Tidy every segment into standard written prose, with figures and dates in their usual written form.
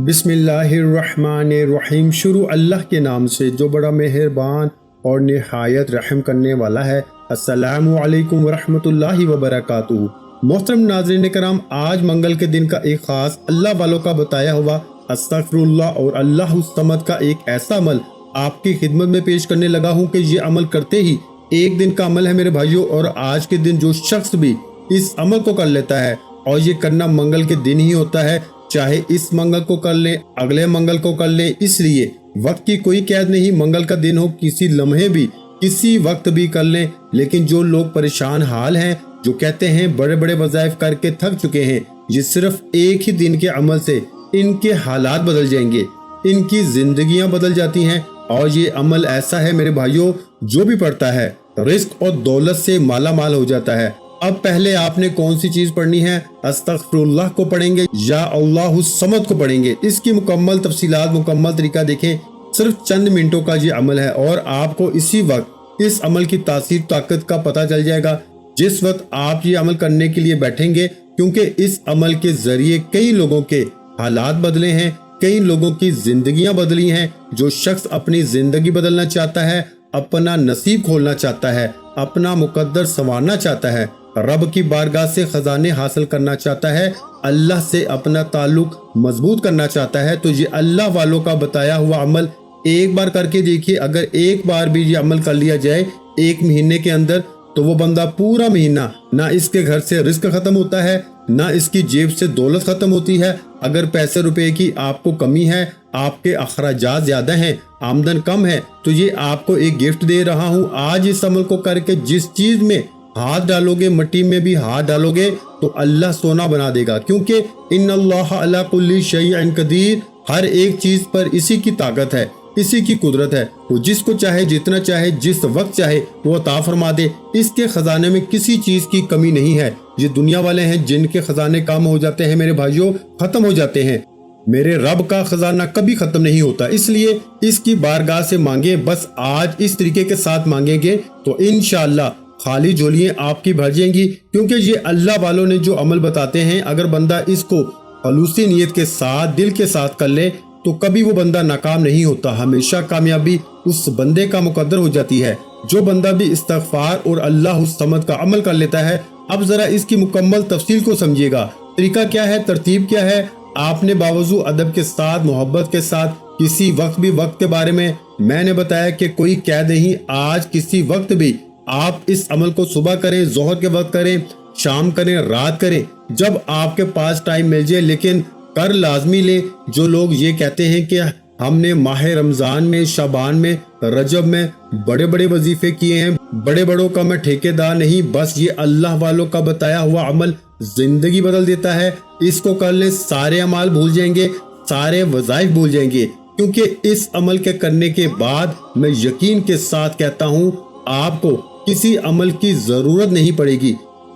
बिस्मिल्लाहिर्रहमानिर्रहीम। शुरू अल्लाह के नाम से जो बड़ा मेहरबान और निहायत रहम करने वाला है। अस्सलामु अलैकुम वरहमतुल्लाहि वबरकातुहू। मोहतरम नाज़रीन कराम, आज मंगल के दिन का एक ख़ास अल्लाह वालों का बताया हुआ अस्तगफिरुल्लाह और अल्लाहु समद का एक ऐसा अमल आपकी खिदमत में पेश करने लगा हूँ कि ये अमल करते ही एक दिन का अमल है मेरे भाइयों। और आज के दिन जो शख्स भी इस अमल को कर लेता है, और ये करना मंगल के दिन ही होता है, चाहे इस मंगल को कर लें, अगले मंगल को कर लें, इसलिए वक्त की कोई कैद नहीं। मंगल का दिन हो, किसी लम्हे भी, किसी वक्त भी कर लें। लेकिन जो लोग परेशान हाल हैं, जो कहते हैं बड़े बड़े वज़ाइफ करके थक चुके हैं, ये सिर्फ एक ही दिन के अमल से इनके हालात बदल जाएंगे, इनकी जिंदगियां बदल जाती हैं। और ये अमल ऐसा है मेरे भाइयों, जो भी पढ़ता है रिस्क और दौलत से माला माल हो जाता है। अब पहले आपने कौन सी चीज पढ़नी है? अस्तगफिरुल्लाह को पढ़ेंगे या अल्लाहु समद को पढ़ेंगे? इसकी मुकम्मल तफसीलात, मुकम्मल तरीका देखें। सिर्फ चंद मिनटों का ये अमल है और आपको इसी वक्त इस अमल की तासीर ताकत का पता चल जाएगा जिस वक्त आप ये अमल करने के लिए बैठेंगे, क्योंकि इस अमल के जरिए कई लोगों के हालात बदले हैं, कई लोगों की जिंदगियां बदली हैं। जो शख्स अपनी जिंदगी बदलना चाहता है, अपना नसीब खोलना चाहता है, अपना मुकद्दर संवारना चाहता है, रब की बारगाह से खजाने हासिल करना चाहता है, अल्लाह से अपना ताल्लुक मजबूत करना चाहता है, तो ये अल्लाह वालों का बताया हुआ अमल एक बार करके देखिए। अगर एक बार भी ये अमल कर लिया जाए एक महीने के अंदर, तो वो बंदा पूरा महीना ना इसके घर से रिस्क खत्म होता है, ना इसकी जेब से दौलत खत्म होती है। अगर पैसे रुपए की आपको कमी है, आपके अखराजात ज्यादा हैं, आमदन कम है, तो ये आपको एक गिफ्ट दे रहा हूँ। आज इस अमल को करके जिस चीज में हाथ डालोगे, मट्टी में भी हाथ डालोगे, तो अल्लाह सोना बना देगा, क्योंकि इन्नल्लाह अला कुल्ली शैइन कदीर। हर एक चीज पर इसी की ताकत है, इसी की कुदरत है। वो जिसको चाहे, जितना चाहे, जिस वक्त चाहे वो अता फरमा दे। इसके खजाने में किसी चीज की कमी नहीं है। ये दुनिया वाले हैं जिनके खजाने कम हो जाते हैं मेरे भाइयों, खत्म हो जाते हैं। मेरे रब का खजाना कभी खत्म नहीं होता, इसलिए इसकी बारगाह से मांगे। बस आज इस तरीके के साथ मांगेंगे तो इंशाअल्लाह खाली झोलियां आपकी भर जाएंगी। क्योंकि ये अल्लाह वालों ने जो अमल बताते हैं, अगर बंदा इसको खलूसी नियत के साथ, दिल के साथ कर ले, तो कभी वो बंदा नाकाम नहीं होता। हमेशा कामयाबी उस बंदे का मुकद्दर हो जाती है। जो बंदा भी इस्तगफार और अल्लाहु समद का अमल कर लेता है। अब जरा इसकी मुकम्मल तफसील को समझिएगा। तरीका क्या है, तरतीब क्या है? आपने बावजू अदब के साथ, मोहब्बत के साथ, किसी वक्त भी वक्त के बारे में मैंने बताया कि कोई कैद नहीं। आज किसी वक्त भी आप इस अमल को सुबह करें, जोहर के वक्त करें, शाम करें, रात करें, जब आपके पास टाइम मिल जाए, लेकिन कर लाजमी ले। जो लोग ये कहते हैं कि हमने माह रमजान में, शाबान में, रजब में बड़े बड़े वजीफे किए हैं, बड़े बड़ों का मैं ठेकेदार नहीं, बस ये अल्लाह वालों का बताया हुआ अमल जिंदगी बदल देता है। इसको कर ले, सारे अमाल भूल जाएंगे, सारे वज़ाइफ भूल जाएंगे। क्योंकि इस अमल के करने के बाद मैं यकीन के साथ कहता हूँ, आपको किसी अमल की जरूरत नहीं पड़ेगी।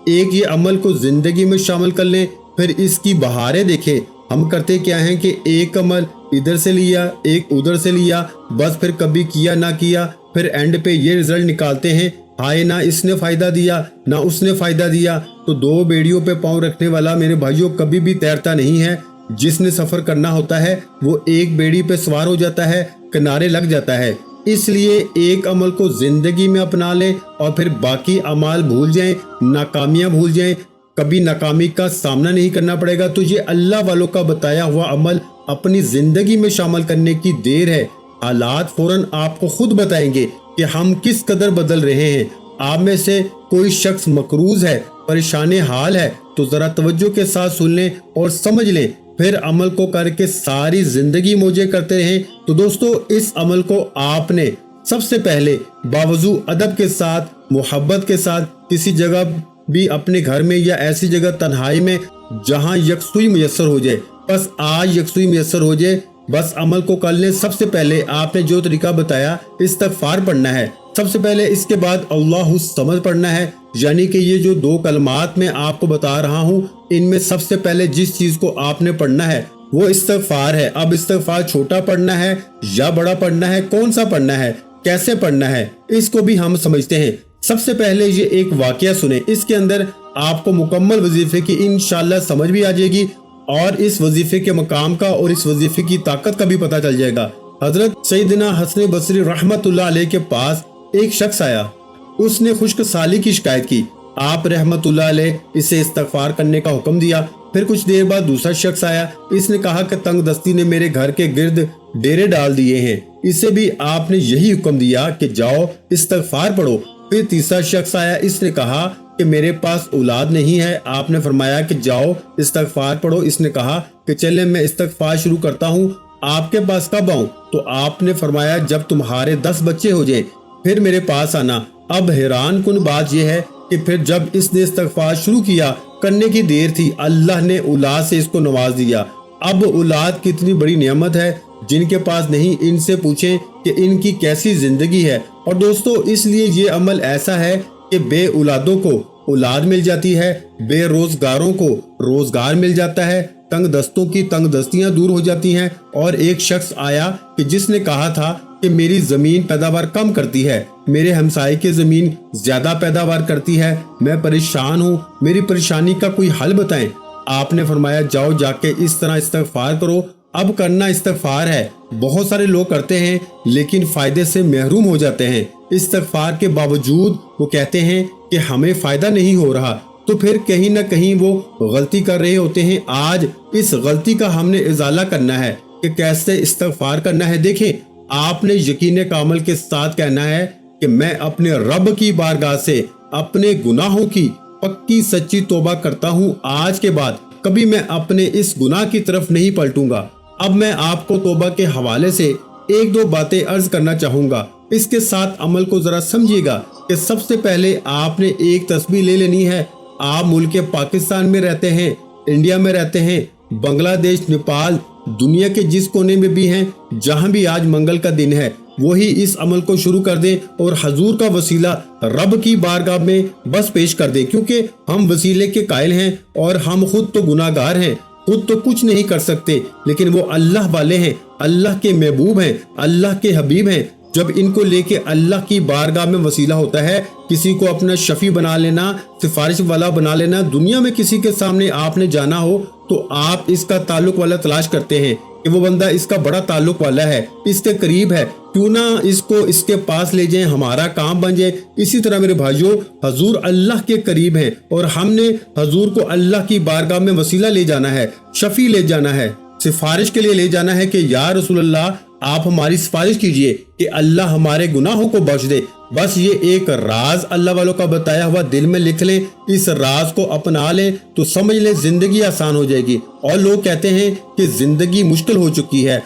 एक ये अमल को जिंदगी में शामिल कर लें, फिर इसकी बहारें देखें। हम करते क्या हैं कि एक अमल इधर से लिया, एक उधर से लिया, बस फिर कभी किया ना किया, फिर एंड पे ये रिजल्ट निकालते हैं, हाय ना इसने फायदा दिया ना उसने फायदा दिया। तो दो बेड़ियों पे पांव रखने वाला मेरे भाइयों कभी भी तैरता नहीं है। जिसने सफर करना होता है वो एक बेड़ी पे सवार हो जाता है, किनारे लग जाता है। इसलिए एक अमल को जिंदगी में अपना लें और फिर बाकी अमाल भूल जाएं, नाकामियां भूल जाएं, कभी नाकामी का सामना नहीं करना पड़ेगा। तो ये अल्लाह वालों का बताया हुआ अमल अपनी जिंदगी में शामिल करने की देर है। हालात फौरन आपको खुद बताएंगे कि हम किस कदर बदल रहे हैं। आप में से कोई शख्स मकरूज है, परेशान हाल है, तो जरा तवज्जो के साथ सुन लें और समझ लें, फिर अमल को करके सारी जिंदगी मौजे करते रहें। तो दोस्तों, इस अमल को आपने सबसे पहले बावजू अदब के साथ, मोहब्बत के साथ, किसी जगह भी अपने घर में या ऐसी जगह तन्हाई में जहां यकसुई मुयस्सर हो जाए, बस आज यकसुई मुयस्सर हो जाए, बस अमल को कर लें। सबसे पहले आपने जो तरीका बताया, इस्तगफार पढ़ना है सबसे पहले, इसके बाद अल्लाहु समद पढ़ना है। यानी कि ये जो दो कलमात मैं आपको बता रहा हूँ, इनमें सबसे पहले जिस चीज को आपने पढ़ना है वो इस्तगफार है। अब इस्तगफार छोटा पढ़ना है या बड़ा पढ़ना है, कौन सा पढ़ना है, कैसे पढ़ना है, इसको भी हम समझते हैं। सबसे पहले ये एक वाकया सुने, इसके अंदर आपको मुकम्मल वजीफे की इंशाअल्लाह समझ भी आ जाएगी اور اس وظیفے کے مقام کا اور اس وظیفے کی طاقت کا بھی پتہ چل جائے گا۔ حضرت سیدنا حسن بصری رحمت اللہ علیہ کے پاس ایک شخص آیا، اس نے خشک سالی کی شکایت کی، آپ رحمت اللہ علیہ اسے استغفار کرنے کا حکم دیا۔ پھر کچھ دیر بعد دوسرا شخص آیا، اس نے کہا کہ تنگ دستی نے میرے گھر کے گرد ڈیرے ڈال دیے ہیں، اسے بھی آپ نے یہی حکم دیا کہ جاؤ استغفار پڑھو۔ پھر تیسرا شخص آیا، اس نے کہا کہ میرے پاس اولاد نہیں ہے، آپ نے فرمایا کہ جاؤ استغفار پڑھو۔ اس نے کہا کہ چلے میں استغفار شروع کرتا ہوں، آپ کے پاس کب آؤں؟ تو آپ نے فرمایا جب تمہارے 10 بچے ہو جائیں پھر میرے پاس آنا۔ اب حیران کن بات یہ ہے کہ پھر جب اس نے استغفار شروع کیا، کرنے کی دیر تھی، اللہ نے اولاد سے اس کو نواز دیا۔ اب اولاد کتنی بڑی نعمت ہے، جن کے پاس نہیں ان سے پوچھیں کہ ان کی کیسی زندگی ہے۔ اور دوستو اس لیے یہ عمل ایسا ہے کہ بے اولادوں کو اولاد مل جاتی ہے، بے روزگاروں کو روزگار مل جاتا ہے، تنگ دستوں کی تنگ دستیاں دور ہو جاتی ہیں۔ اور ایک شخص آیا کہ جس نے کہا تھا کہ میری زمین پیداوار کم کرتی ہے، میرے ہمسائے کی زمین زیادہ پیداوار کرتی ہے، میں پریشان ہوں، میری پریشانی کا کوئی حل بتائیں۔ آپ نے فرمایا جاؤ جا کے اس طرح استغفار کرو۔ اب کرنا استغفار ہے، بہت سارے لوگ کرتے ہیں لیکن فائدے سے محروم ہو جاتے ہیں۔ استغفار کے باوجود وہ کہتے ہیں کہ ہمیں فائدہ نہیں ہو رہا، تو پھر کہیں نہ کہیں وہ غلطی کر رہے ہوتے ہیں۔ آج اس غلطی کا ہم نے ازالہ کرنا ہے کہ کیسے استغفار کرنا ہے۔ دیکھیں، آپ نے یقین کامل کے ساتھ کہنا ہے کہ میں اپنے رب کی بارگاہ سے اپنے گناہوں کی پکی سچی توبہ کرتا ہوں، آج کے بعد کبھی میں اپنے اس گناہ کی طرف نہیں پلٹوں گا۔ اب میں آپ کو توبہ کے حوالے سے ایک دو باتیں عرض کرنا چاہوں گا، اس کے ساتھ عمل کو ذرا سمجھیے گا کہ سب سے پہلے آپ نے ایک تسبیح لے لینی ہے۔ آپ ملک پاکستان میں رہتے ہیں، انڈیا میں رہتے ہیں، بنگلہ دیش، نیپال، دنیا کے جس کونے میں بھی ہیں، جہاں بھی آج منگل کا دن ہے، وہی اس عمل کو شروع کر دیں اور حضور کا وسیلہ رب کی بارگاہ میں بس پیش کر دیں، کیونکہ ہم وسیلے کے قائل ہیں اور ہم خود تو گناہ گار ہیں، خود تو کچھ نہیں کر سکتے، لیکن وہ اللہ والے ہیں، اللہ کے محبوب ہیں، اللہ کے حبیب ہیں۔ جب ان کو لے کے اللہ کی بارگاہ میں وسیلہ ہوتا ہے، کسی کو اپنا شفیع بنا لینا، سفارش والا بنا لینا، دنیا میں کسی کے سامنے آپ نے جانا ہو تو آپ اس کا تعلق والا تلاش کرتے ہیں کہ وہ بندہ اس کا بڑا تعلق والا ہے، اس کے قریب ہے، کیوں نہ اس کو اس کے پاس لے جائیں، ہمارا کام بن جائے۔ اسی طرح میرے بھائیوں، حضور اللہ کے قریب ہیں اور ہم نے حضور کو اللہ کی بارگاہ میں وسیلہ لے جانا ہے، شفیع لے جانا ہے، سفارش کے لیے لے جانا ہے کہ یا رسول اللہ آپ ہماری سفارش کیجئے کہ اللہ ہمارے گناہوں کو بخش دے۔ بس یہ ایک راز اللہ والوں کا بتایا ہوا دل میں لکھ لیں، اس راز کو اپنا لیں تو سمجھ لیں زندگی آسان ہو جائے گی۔ اور لوگ کہتے ہیں کہ زندگی مشکل ہو چکی ہے،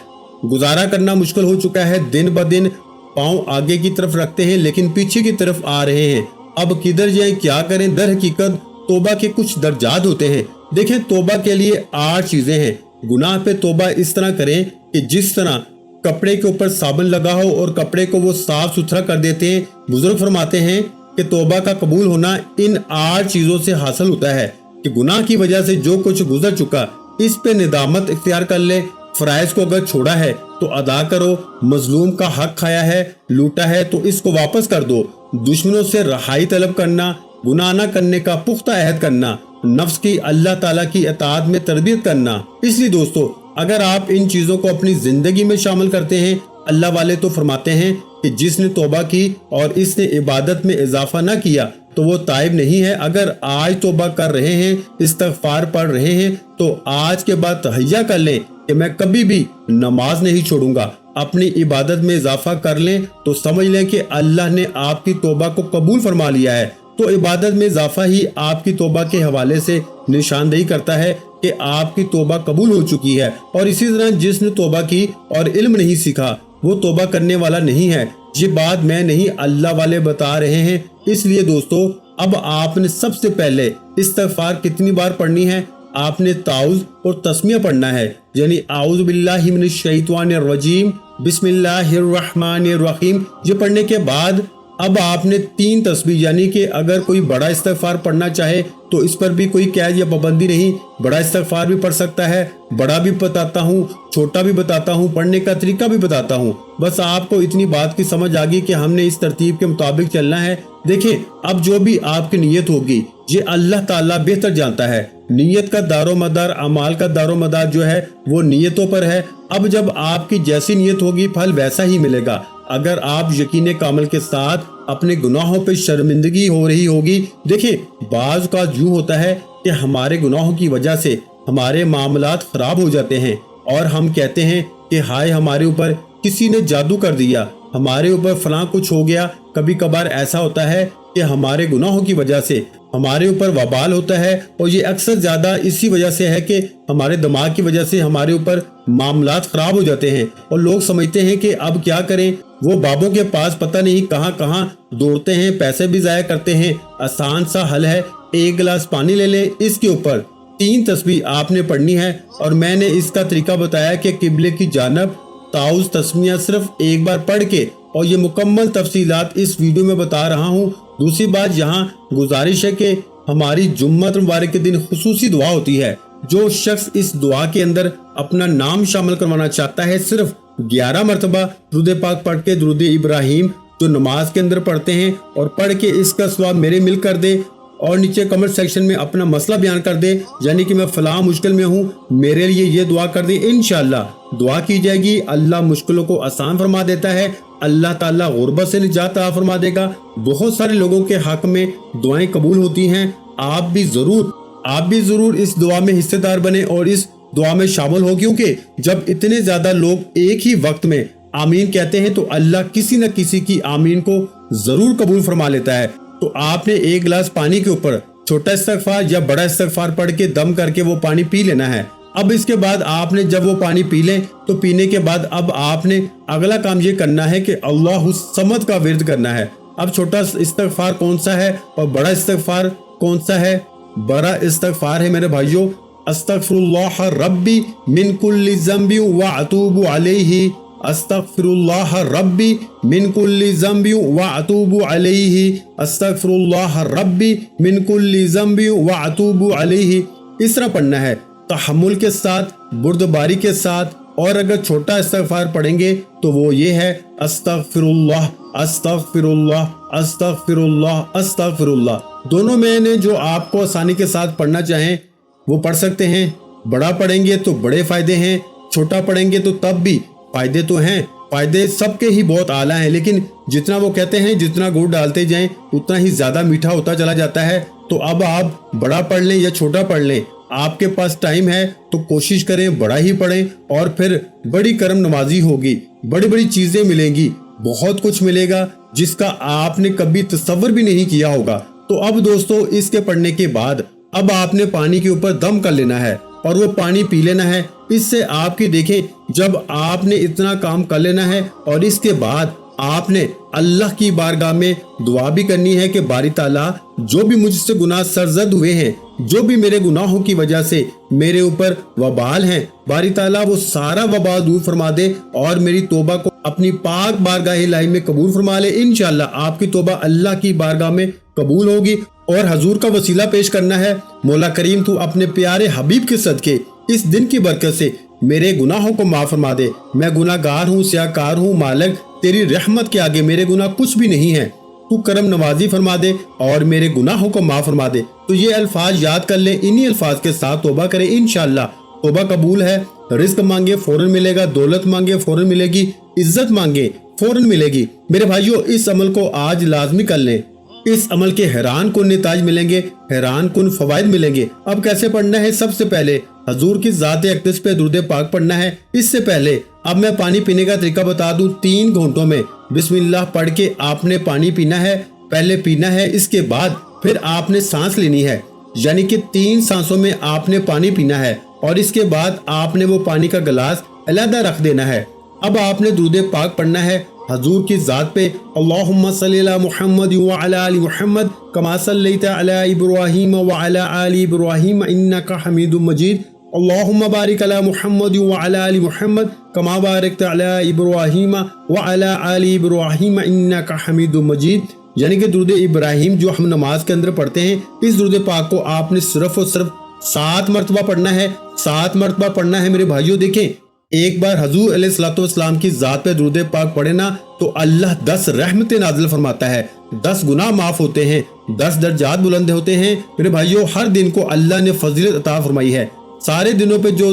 گزارا کرنا مشکل ہو چکا ہے، دن بدن پاؤں آگے کی طرف رکھتے ہیں لیکن پیچھے کی طرف آ رہے ہیں، اب کدھر جائیں، کیا کریں؟ در حقیقت توبہ کے کچھ درجات ہوتے ہیں۔ دیکھیں، توبہ کے لیے 8 چیزیں ہیں۔ گناہ پہ توبہ اس طرح کریں کہ جس طرح کپڑے کے اوپر صابن لگا ہو اور کپڑے کو وہ صاف ستھرا کر دیتے ہیں۔ بزرگ فرماتے ہیں کہ توبہ کا قبول ہونا ان 8 چیزوں سے حاصل ہوتا ہے کہ گناہ کی وجہ سے جو کچھ گزر چکا اس پہ ندامت اختیار کر لے، فرائض کو اگر چھوڑا ہے تو ادا کرو، مظلوم کا حق کھایا ہے، لوٹا ہے تو اس کو واپس کر دو، دشمنوں سے رہائی طلب کرنا، گناہ نہ کرنے کا پختہ عہد کرنا، نفس کی اللہ تعالیٰ کی اطاعت میں تربیت کرنا۔ اس لیے دوستو، اگر آپ ان چیزوں کو اپنی زندگی میں شامل کرتے ہیں، اللہ والے تو فرماتے ہیں کہ جس نے توبہ کی اور اس نے عبادت میں اضافہ نہ کیا تو وہ تائب نہیں ہے۔ اگر آج توبہ کر رہے ہیں، استغفار پڑھ رہے ہیں تو آج کے بعد تہیہ کر لیں کہ میں کبھی بھی نماز نہیں چھوڑوں گا، اپنی عبادت میں اضافہ کر لیں تو سمجھ لیں کہ اللہ نے آپ کی توبہ کو قبول فرما لیا ہے۔ تو عبادت میں اضافہ ہی آپ کی توبہ کے حوالے سے نشاندہی کرتا ہے کہ آپ کی توبہ قبول ہو چکی ہے۔ اور اسی طرح جس نے توبہ کی اور علم نہیں سیکھا وہ توبہ کرنے والا نہیں ہے۔ یہ بات میں نہیں، اللہ والے بتا رہے ہیں۔ اس لیے دوستو، اب آپ نے سب سے پہلے استغفار کتنی بار پڑھنی ہے؟ آپ نے تعوذ اور تسمیہ پڑھنا ہے، یعنی اعوذ باللہ من الشیطان الرجیم، بسم اللہ الرحمن الرحیم۔ یہ پڑھنے کے بعد اب آپ نے 3 تسبیح، یعنی کہ اگر کوئی بڑا استغفار پڑھنا چاہے تو اس پر بھی کوئی قید یا پابندی نہیں، بڑا استغفار بھی پڑھ سکتا ہے، بڑا بھی بتاتا ہوں، چھوٹا بھی بتاتا ہوں، پڑھنے کا طریقہ بھی بتاتا ہوں۔ بس آپ کو اتنی بات کی سمجھ آ گئی کہ ہم نے اس ترتیب کے مطابق چلنا ہے۔ دیکھیں، اب جو بھی آپ کی نیت ہوگی یہ اللہ تعالیٰ بہتر جانتا ہے۔ نیت کا دار و مدار، اعمال کا دار و مدار جو ہے وہ نیتوں پر ہے۔ اب جب آپ کی جیسی نیت ہوگی پھل ویسا ہی ملے گا۔ اگر آپ یقین کامل کے ساتھ اپنے گناہوں پہ شرمندگی ہو رہی ہوگی، دیکھیں بعض کا یوں ہوتا ہے کہ ہمارے گناہوں کی وجہ سے ہمارے معاملات خراب ہو جاتے ہیں اور ہم کہتے ہیں کہ ہائے ہمارے اوپر کسی نے جادو کر دیا، ہمارے اوپر فلاں کچھ ہو گیا۔ کبھی کبھار ایسا ہوتا ہے کہ ہمارے گناہوں کی وجہ سے ہمارے اوپر وبال ہوتا ہے، اور یہ اکثر زیادہ اسی وجہ سے ہے کہ ہمارے دماغ کی وجہ سے ہمارے اوپر معاملات خراب ہو جاتے ہیں، اور لوگ سمجھتے ہیں کہ اب کیا کریں، وہ بابوں کے پاس پتہ نہیں کہاں کہاں دوڑتے ہیں، پیسے بھی ضائع کرتے ہیں۔ آسان سا حل ہے، 1 گلاس پانی لے لیں، اس کے اوپر 3 تسبیح آپ نے پڑھنی ہے، اور میں نے اس کا طریقہ بتایا کہ قبلے کی جانب تعوذ تسمیہ صرف ایک بار پڑھ کے، اور یہ مکمل تفصیلات اس ویڈیو میں بتا رہا ہوں۔ دوسری بات یہاں گزارش ہے کہ ہماری جمعۃ المبارک کے دن خصوصی دعا ہوتی ہے۔ جو شخص اس دعا کے اندر اپنا نام شامل کروانا چاہتا ہے، صرف 11 مرتبہ درود پاک پڑھ کے درود ابراہیم جو نماز کے اندر پڑھتے ہیں، اور پڑھ کے اس کا ثواب میرے مل کر دے، اور نیچے کمنٹ سیکشن میں اپنا مسئلہ بیان کر دے، یعنی کہ میں فلاں مشکل میں ہوں، میرے لیے یہ دعا کر دے، انشاءاللہ دعا کی جائے گی۔ اللہ مشکلوں کو آسان فرما دیتا ہے، اللہ تعالیٰ غربت سے نجات عطا فرما دے گا۔ بہت سارے لوگوں کے حق میں دعائیں قبول ہوتی ہیں۔ آپ بھی ضرور اس دعا میں حصے دار بنے اور اس دعا میں شامل ہو، کیونکہ جب اتنے زیادہ لوگ ایک ہی وقت میں آمین کہتے ہیں تو اللہ کسی نہ کسی کی آمین کو ضرور قبول فرما لیتا ہے۔ تو آپ نے 1 گلاس پانی کے اوپر چھوٹا استغفار یا بڑا استغفار پڑھ کے دم کر کے وہ پانی پی لینا ہے۔ اب اس کے بعد آپ نے جب وہ پانی پی لیں تو پینے کے بعد اب آپ نے اگلا کام یہ کرنا ہے کہ اللہ الصمد کا ورد کرنا ہے۔ اب چھوٹا استغفار کون سا ہے اور بڑا استغفار کون سا ہے؟ بڑا استغفار ہے میرے بھائیوں، استغفر اللہ ربی من کل ذنب واتوب علیہ، استغفر اللہ ربی من کل ذنب واتوب علیہ، استغفر اللہ ربی من کل ذنب واتوب علیہ۔ اس طرح پڑھنا ہے، تحمل کے ساتھ، بردباری کے ساتھ۔ اور اگر چھوٹا استغفار پڑھیں گے تو وہ یہ ہے، استغفر اللہ استغفر اللہ استغفر اللہ استغفر اللہ۔ دونوں میں نے جو آپ کو آسانی کے ساتھ پڑھنا چاہیں وہ پڑھ سکتے ہیں۔ بڑا پڑھیں گے تو بڑے فائدے ہیں، چھوٹا پڑھیں گے تو تب بھی فائدے تو ہیں، فائدے سب کے ہی بہت اعلیٰ ہیں، لیکن جتنا وہ کہتے ہیں جتنا گڑ ڈالتے جائیں اتنا ہی زیادہ میٹھا ہوتا چلا جاتا ہے۔ تو اب آپ بڑا پڑھ لیں یا چھوٹا پڑھ لیں، آپ کے پاس ٹائم ہے تو کوشش کریں بڑا ہی پڑھیں، اور پھر بڑی کرم نوازی ہوگی، بڑی بڑی چیزیں ملیں گی، بہت کچھ ملے گا جس کا آپ نے کبھی تصور بھی نہیں کیا ہوگا۔ تو اب دوستو اس کے پڑھنے کے بعد اب آپ نے پانی کے اوپر دم کر لینا ہے اور وہ پانی پی لینا ہے۔ اس سے آپ کی دیکھیں جب آپ نے اتنا کام کر لینا ہے اور اس کے بعد آپ نے اللہ کی بارگاہ میں دعا بھی کرنی ہے کہ باری تعالیٰ جو بھی مجھ سے گناہ سرزد ہوئے ہیں، جو بھی میرے گناہوں کی وجہ سے میرے اوپر وبال ہیں، باری تعالیٰ وہ سارا وبال دور فرما دے اور میری توبہ کو اپنی پاک بارگاہ الہی میں قبول فرما لے۔ انشاءاللہ آپ کی توبہ اللہ کی بارگاہ میں قبول ہوگی۔ اور حضور کا وسیلہ پیش کرنا ہے، مولا کریم تو اپنے پیارے حبیب کے صدقے اس دن کی برکت سے میرے گناہوں کو معاف فرما دے۔ میں گناہ گار ہوں، سیاہکار ہوں، مالک تیری رحمت کے آگے میرے گناہ کچھ بھی نہیں ہیں، تو کرم نوازی فرما دے اور میرے گناہوں کو معاف فرما دے۔ تو یہ الفاظ یاد کر لیں، انہی الفاظ کے ساتھ توبہ کریں، انشاءاللہ توبہ قبول ہے۔ رزق مانگے فوراً ملے گا، دولت مانگے فوراً ملے گی، عزت مانگے فوراً ملے گی۔ میرے بھائیوں اس عمل کو آج لازمی کر لیں، اس عمل کے حیران کن نتائج ملیں گے، حیران کن فوائد ملیں گے۔ اب کیسے پڑھنا ہے؟ سب سے پہلے حضور کی ذات اقدس پہ درود پاک پڑھنا ہے۔ اس سے پہلے اب میں پانی پینے کا طریقہ بتا دوں، 3 گھونٹوں میں بسم اللہ پڑھ کے آپ نے پانی پینا ہے، پہلے پینا ہے، اس کے بعد پھر آپ نے سانس لینی ہے، یعنی کہ 3 سانسوں میں آپ نے پانی پینا ہے، اور اس کے بعد آپ نے وہ پانی کا گلاس علیحدہ رکھ دینا ہے۔ اب آپ نے درود پاک پڑھنا ہے حضور کی ذات پہ، اللہم صلی علی محمد وعلی آل محمد کما صلیت علی ابراہیم وعلی آل ابراہیم انک حمید مجید، अल्लाहुम्मा बारिक अला मुहम्मद व अला आलि मुहम्मद कमा बारकत अला इब्राहीम व अला आलि इब्राहीम इन्नका हमीदुम मजीद। यानी कि दुरूद इब्राहिम जो हम नमाज के अंदर पढ़ते हैं, इस दुरूद पाक को आपने सिर्फ और सिर्फ 7 मरतबा पढ़ना है। 7 मरतबा पढ़ना है मेरे भाइयों। देखें, एक बार हजूर अलैहिस्सलाम की जात पे दुरूद पाक पढ़े ना तो अल्लाह 10 रहमतें नाज़िल फरमाता है, 10 गुनाह माफ होते हैं, 10 दर्जात बुलंद होते हैं। मेरे भाइयों, हर दिन को अल्लाह ने फजीलत अता फरमाई है। सारे दिनों पे जो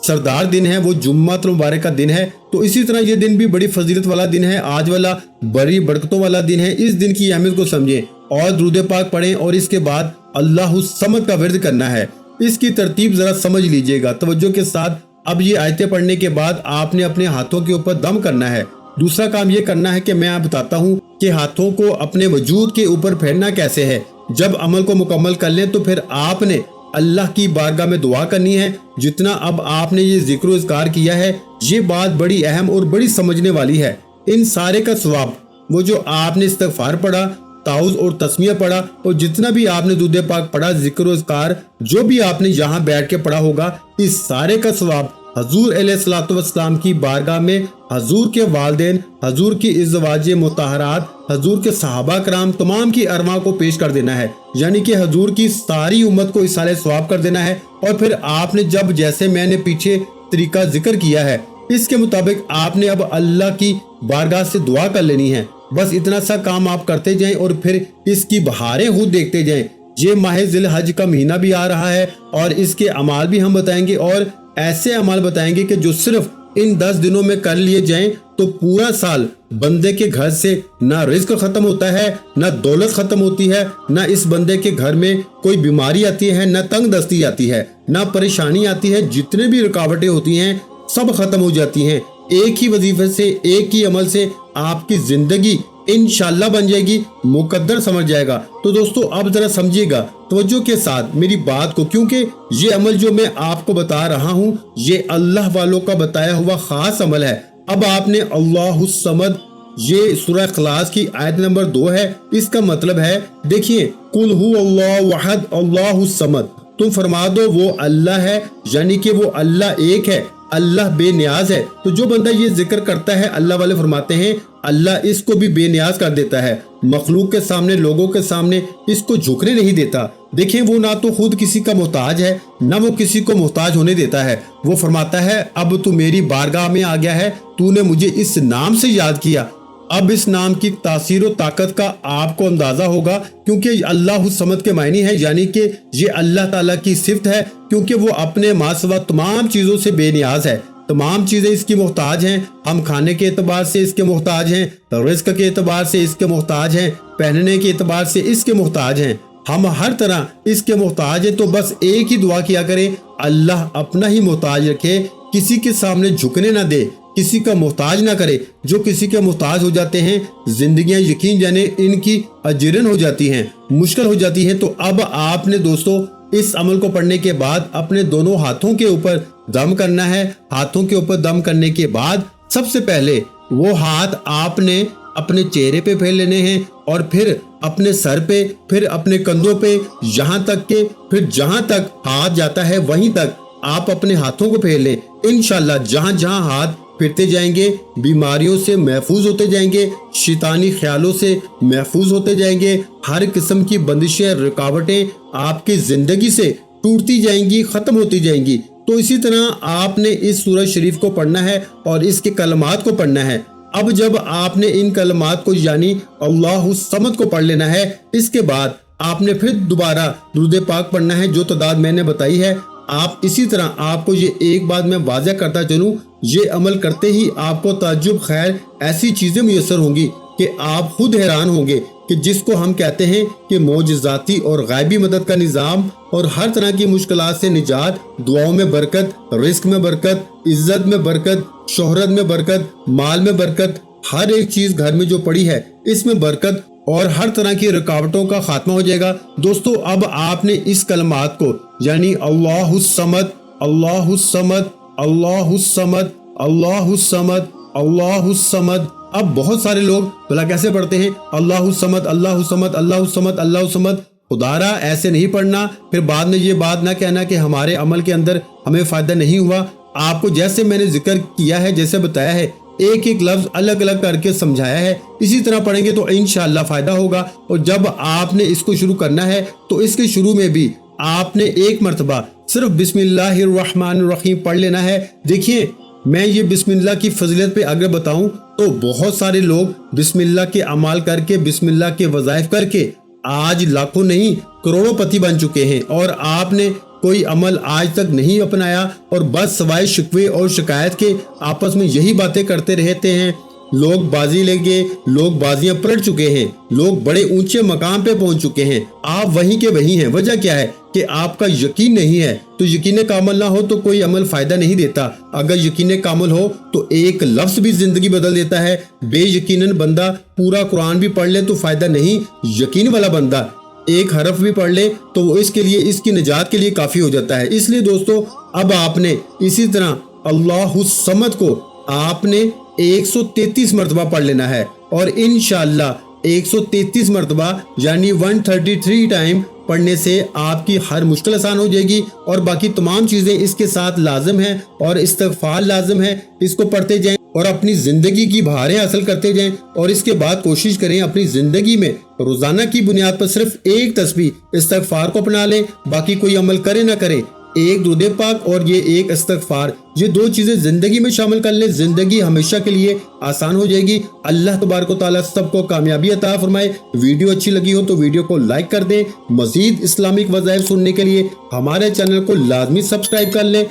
सरदार दिन है वो जुम्मतुल मुबारक का दिन है, तो इसी तरह ये दिन भी बड़ी फजीलत वाला दिन है, आज वाला बड़ी बरकतों वाला दिन है। इस दिन की अहमियत को समझें और दुरूद पाक पढ़ें और इसके बाद अल्लाहु समद का विर्द करना है। इसकी तरतीब जरा समझ लीजिएगा तवज्जो के साथ। अब ये आयतें पढ़ने के बाद आपने अपने हाथों के ऊपर दम करना है। दूसरा काम ये करना है कि मैं आप बताता हूँ कि हाथों को अपने वजूद के ऊपर फेरना कैसे है। जब अमल को मुकम्मल कर लें तो फिर आपने अल्लाह की बारगाह में दुआ करनी है। जितना अब आपने ये जिक्र इज़कार किया है, ये बात बड़ी अहम और बड़ी समझने वाली है। इन सारे का सवाब, वो जो आपने इस्तिग़फ़ार पढ़ा, ताउज़ और तस्मीया पढ़ा और जितना भी आपने दुरूद पाक पढ़ा, जिक्र इज़कार जो भी आपने यहाँ बैठ के पढ़ा होगा, इस सारे का सवाब हजूर अलैहिस्सलाम की बारगाह में हजूर के वालिदैन, हजूर की इज़्वाज मुतहरात, हजूर के सहाबा कराम तमाम की अरवा को पेश कर देना है। यानी कि हजूर की सारी उम्मत को इसाले सवाब कर देना है। और फिर आपने जब जैसे मैंने पीछे तरीका जिक्र किया है, इसके मुताबिक आपने अब अल्लाह की बारगाह से दुआ कर लेनी है। बस इतना सा काम आप करते जाएं और फिर इसकी बहारें खुद देखते जाएं। ये माह ज़िल हज का महीना भी आ रहा है और इसके अमाल भी हम बताएंगे और ऐसे अमाल बताएंगे कि जो सिर्फ इन 10 दिनों में कर लिए जाएं तो पूरा साल बंदे के घर से ना रिज्क खत्म होता है, ना दौलत खत्म होती है, ना इस बंदे के घर में कोई बीमारी आती है, ना तंग दस्ती आती है, ना परेशानी आती है। जितने भी रुकावटें होती हैं सब खत्म हो जाती हैं। एक ही वजीफे से, एक ही अमल से आपकी जिंदगी इंशाल्लाह बन जाएगी, मुकद्दर समझ जाएगा। तो दोस्तों, अब जरा समझिएगा तवज्जो के साथ मेरी बात को, क्योंकि ये अमल जो मैं आपको बता रहा हूँ ये अल्लाह वालों का बताया हुआ खास अमल है। अब आपने अल्लाहु समद, ये सूरह इखलास की आयत नंबर 2 है। इसका मतलब है, देखिए, कुल हु अल्लाहु अहद अल्लाहु समद, तुम फरमा दो वो अल्लाह है, यानी कि वो अल्लाह एक है, अल्लाह बेनियाज है। तो जो बंदा ये जिक्र करता है, अल्लाह वाले फरमाते हैं अल्लाह इसको भी बेनियाज कर देता है। मखलूक के सामने, लोगों के सामने इसको झुकने नहीं देता। देखें, वो ना तो खुद किसी का मोहताज है, ना वो किसी को मोहताज होने देता है। वो फरमाता है अब तू मेरी बारगाह में आ गया है, तूने मुझे इस नाम से याद किया। अब इस नाम की तासीर और ताकत का आपको अंदाजा होगा, क्योंकि अल्लाह समद के मायने है, यानी कि ये अल्लाह ताला की सिफत है, क्योंकि वो अपने मासवा तमाम चीजों से बेनियाज है। तमाम चीजें इसकी मोहताज हैं। हम खाने के एतबार से इसके मोहताज हैं, रिज़्क़ के एतबार से इसके मोहताज हैं, पहनने के एतबार से इसके मोहताज हैं। हम हर तरह इसके मोहताज हैं। तो बस एक ही दुआ किया करें, अल्लाह अपना ही मोहताज रखे, किसी के सामने झुकने ना दे, किसी का मोहताज ना करे। जो किसी के मोहताज हो जाते हैं, जिंदगियां यकीन जाने इनकी अजरन हो जाती हैं, मुश्किल हो जाती है। तो अब आपने दोस्तों इस अमल को पढ़ने के बाद अपने दोनों हाथों के ऊपर दम करना है। हाथों के ऊपर दम करने के बाद सबसे पहले वो हाथ आपने अपने चेहरे पे फेर लेने हैं और फिर अपने सर पे, फिर अपने कंधों पे, यहाँ तक के फिर जहाँ तक हाथ जाता है वहीं तक आप अपने हाथों को फेर लें। इंशाल्लाह जहाँ जहाँ हाथ फिरते जाएंगे बीमारियों से महफूज होते जाएंगे, शैतानी ख्यालों से महफूज होते जाएंगे, हर किस्म की बंदिशें, रुकावटें आपकी जिंदगी से टूटती जाएंगी, खत्म होती जाएंगी। तो इसी तरह आपने इस सूरत शरीफ को पढ़ना है और इसके कलमात को पढ़ना है। अब जब आपने इन कलमात को यानी अल्लाहु समद को पढ़ लेना है, इसके बाद आपने फिर दोबारा दुरूद पाक पढ़ना है जो तादाद मैंने बताई है। आप इसी तरह, आपको ये एक बात मैं वाज़ह करता चलूं, ये अमल करते ही आपको ताज्जुब खैर ऐसी चीजें मुयस्सर होंगी कि आप खुद हैरान होंगे कि जिसको हम कहते हैं कि मौजज़ाती और गायबी मदद का निज़ाम और हर तरह की मुश्किलात से निजात, दुआओं में बरकत, रिस्क में बरकत, इज्जत में बरकत, शोहरत में बरकत, माल में बरकत, हर एक चीज घर में जो पड़ी है इसमें बरकत और हर तरह की रुकावटों का खात्मा हो जाएगा। दोस्तों, अब आपने इस कलमात को यानी अल्लाहु समद, अल्लाहु समद, अल्लाहु समद, अल्लाहु समद, अल्लाहु समद। अब बहुत सारे लोग भला कैसे पढ़ते हैं, अल्लाहु समद, अल्लाहु समद, अल्लाहु समद, अल्लाहु समद। खुदारा ऐसे नहीं पढ़ना, फिर बाद में ये बात ना कहना कि हमारे अमल के अंदर हमें फायदा नहीं हुआ। आपको जैसे मैंने जिक्र किया है, जैसे बताया है, एक एक लफ्ज अलग अलग करके समझाया है, इसी तरह पढ़ेंगे तो इंशाअल्लाह फायदा होगा। और जब आपने इसको शुरू करना है तो इसके शुरू में भी आपने एक मर्तबा सिर्फ बिस्मिल्लाहिर्रहमानिर्रहीम पढ़ लेना है। देखिए, मैं ये बिस्मिल्लाह की फजीलत पे अगर बताऊं तो बहुत सारे लोग बिस्मिल्लाह के अमाल करके, बिस्मिल्लाह के वज़ाइफ करके आज लाखों नहीं करोड़ों पति बन चुके हैं, और आपने कोई अमल आज तक नहीं अपनाया और बस सवाए शिकवे और शिकायत के आपस में यही बातें करते रहते हैं। लोग बाजी लेंगे, लोग बाजियां पलट चुके हैं, लोग बड़े ऊंचे मकाम पे पहुंच चुके हैं, आप वहीं के वहीं हैं। वजह क्या है कि आपका यकीन नहीं है। तो यकीन कामिल ना हो तो कोई अमल फायदा नहीं देता। अगर यकीन कामिल हो तो एक लफ्ज भी जिंदगी बदल देता है। बेयकीनन बंदा पूरा कुरान भी पढ़ ले तो फायदा नहीं, यकीन वाला बंदा एक हरफ भी पढ़ ले तो वो इसके लिए, इसकी निजात के लिए काफी हो जाता है। इसलिए दोस्तों, अब आपने इसी तरह अल्लाहु समद को आपने 133 मरतबा पढ़ लेना है, और इंशाअल्लाह 133 मरतबा यानी 133 टाइम पढ़ने से आपकी हर मुश्किल आसान हो जाएगी। और बाकी तमाम चीजें इसके साथ लाजिम हैं, और इस्तगफार लाजिम है। इसको पढ़ते जाएं और अपनी जिंदगी की बहारें हासिल करते जाएं, और इसके बाद कोशिश करें अपनी जिंदगी में रोजाना की बुनियाद पर सिर्फ एक तस्बीह इस्तगफार को अपना लें। बाकी कोई अमल करे ना करे, एक दुरूद पाक और ये एक इस्तगफार, ये दो चीजें जिंदगी में शामिल कर लें, जिंदगी हमेशा के लिए आसान हो जाएगी। अल्लाह तबारक व तआला सबको कामयाबी अता फरमाए। वीडियो अच्छी लगी हो तो वीडियो को लाइक कर दें। मजीद इस्लामिक वज़ाइफ सुनने के लिए हमारे चैनल को लाजमी सब्सक्राइब कर लें।